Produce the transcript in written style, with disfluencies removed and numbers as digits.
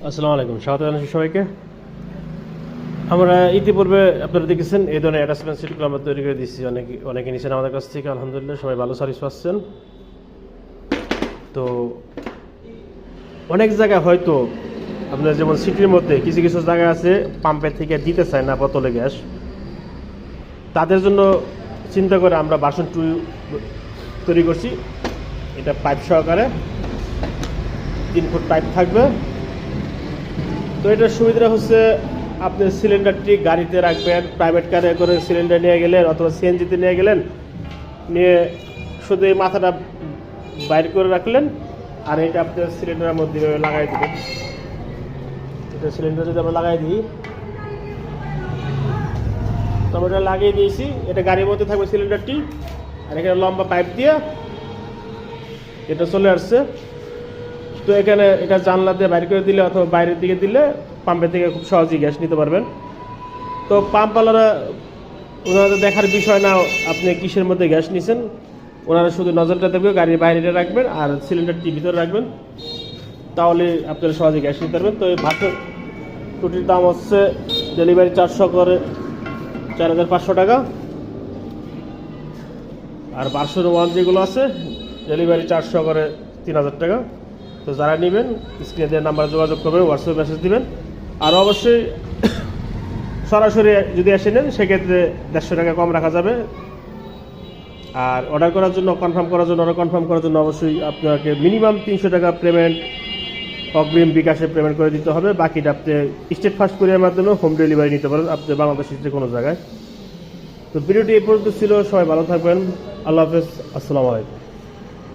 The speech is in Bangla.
আসসালামু আলাইকুম, স্বাগত জানাচ্ছি সবাইকে। আমরা ইতিপূর্বে আপনারা দেখেছেন এই ধরনের অ্যাটাচমেন্ট সিটগুলো আমরা তৈরি করে দিচ্ছি, অনেকে নিচ্ছেন আমাদের কাছ থেকে। আলহামদুলিল্লাহ সবাই ভালো সার্ভিস পাচ্ছেন। তো অনেক জায়গায় হয়তো আপনার যেমন সিটির মধ্যে কিছু কিছু জায়গা আছে পাম্পের থেকে দিতে চায় না বোতলে গ্যাস, তাদের জন্য চিন্তা করে আমরা ভার্সন 2 তৈরি করছি। এটা পাইপ সহকারে 3 ফুট পাইপ থাকবে। তো এটার সুবিধা হচ্ছে আপনি সিলিন্ডারটি গাড়িতে রাখবেন, প্রাইভেট কারে করে সিলিন্ডার নিয়ে গেলেন অথবা সিএনজিতে নিয়ে গেলেন, নিয়ে শুধু এই মাথাটা বাইর করে রাখলেন আর এটা আপনার সিলিন্ডারের মধ্যে লাগাই দেবেন। এটা সিলিন্ডার যদি আমরা লাগাই দিই, তো আমরা এটা লাগিয়ে দিয়েছি। এটা গাড়ির মধ্যে থাকবে সিলিন্ডারটি, আর এখানে লম্বা পাইপ দিয়ে এটা চলে আসছে। তো এখানে এটা জানলা দিয়ে বাইর করে দিলে অথবা বাইরের দিকে দিলে পাম্পের থেকে খুব সহজেই গ্যাস নিতে পারবেন। তো পাম্পওয়ালারা ওনাদের দেখার বিষয় না আপনি কিসের মধ্যে গ্যাস নিছেন, ওনারা শুধু নজলটা দেখবে, গাড়ির বাইরে রাখবেন আর সিলিন্ডারটি ভিতরে রাখবেন, তাহলে আপনারা সহজে গ্যাস নিতে পারবেন। তো এই ভাতের টুটির দাম হচ্ছে ডেলিভারি 400 করে 4500 টাকা, আর ভার্সন 1 যেগুলো আছে ডেলিভারি 400 করে 3000 টাকা। তো যারা নেবেন স্ক্রিনে দেওয়া নাম্বারে যোগাযোগ করবেন, হোয়াটসঅ্যাপ মেসেজ দিবেন। আর অবশ্যই সরাসরি যদি এসে নেন সেক্ষেত্রে 150 টাকা কম রাখা যাবে। আর অর্ডার করার জন্য অর্ডার কনফার্ম করার জন্য অবশ্যই আপনাকে মিনিমাম 300 টাকা পেমেন্ট অগ্রিম বিকাশে পেমেন্ট করে দিতে হবে। বাকিটা আপনি স্টেট ফাস্ট কুরিয়ার মাধ্যমে হোম ডেলিভারি নিতে পারেন আপনি বাংলাদেশের যে কোনো জায়গায়। তো ভিডিওটি এই পর্যন্ত ছিল। সবাই ভালো থাকবেন। আল্লাহ হাফেজ। আসসালামু আলাইকুম।